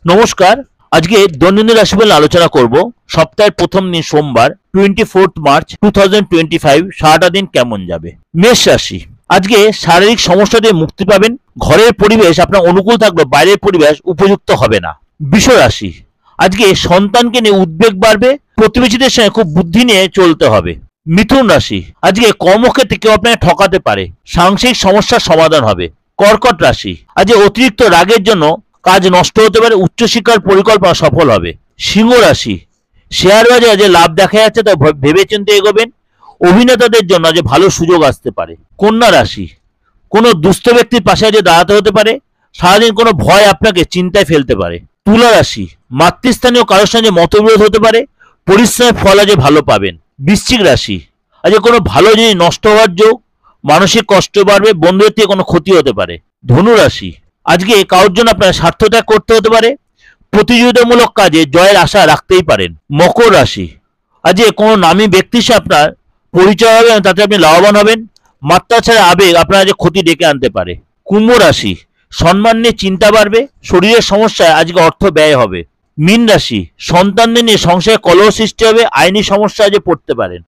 নমস্কার। আজকে দৈনন্দিন রাশিফল আলোচনা করব। সপ্তাহের প্রথম দিন সোমবার 24 মার্চ 2025 সারাটা দিন কেমন যাবে। মেষ রাশি, আজকে শারীরিক সমস্যা থেকে মুক্তি পাবেন। ঘরের পরিবেশ আপনার অনুকূল থাকলেও বাইরের পরিবেশ উপযুক্ত হবে না। বৃষ রাশি, আজকে সন্তানকে নিয়ে উদ্বেগ বাড়বে। প্রতিবেশীদের সঙ্গে খুব বুদ্ধি নিয়ে চলতে হবে। মিথুন রাশি, আজকে কর্মক্ষেত্রে কেউ আপনাকে ঠকাতে পারে। সাংসারিক সমস্যার সমাধান হবে। কর্কট রাশি, আজকে অতিরিক্ত রাগের জন্য কাজ নষ্ট হতে পারে। উচ্চশিক্ষার পরিকল্পনা সফল হবে। সিংহ রাশি, শেয়ার বাজারে যে লাভ দেখা যাচ্ছে তা ভেবেচিন্তে এগোবেন। অভিনেতাদের জন্য যে ভালো সুযোগ আসতে পারে। কন্যা রাশি, কোনো দুস্থ ব্যক্তির পাশে যে দাঁড়াতে হতে পারে। সারাদিন কোনো ভয় আপনাকে চিন্তায় ফেলতে পারে। তুলা রাশি, মাতৃস্থানীয় কারোর সঙ্গে মতবিরোধ হতে পারে। পরিশ্রমের ফল আজ ভালো পাবেন। বৃশ্চিক রাশি, আজ কোনো ভালো জিনিস নষ্ট হওয়ার যোগ। মানসিক কষ্ট বাড়বে। বন্ধুদের থেকে কোনো ক্ষতি হতে পারে। ধনু রাশি, আজকে কারোর জন্য আপনার স্বার্থ ত্যাগ করতে হতে পারে। প্রতিযোগিতামূলক কাজে জয়ের আশা রাখতেই পারেন। মকর রাশি, আজকে কোনো নামী ব্যক্তির সাথে আপনার পরিচয় হবে, তাতে আপনি লাভবান হবেন। মাত্রা ছাড়া আবেগ আপনার আজ ক্ষতি ডেকে আনতে পারে। কুম্ভ রাশি, সম্মান নিয়ে চিন্তা বাড়বে। শরীরের সমস্যায় আজকে অর্থ ব্যয় হবে। মীন রাশি, সন্তানদের নিয়ে সংসারে কলহ সৃষ্টি হবে। আইনি সমস্যা আজ পড়তে পারেন।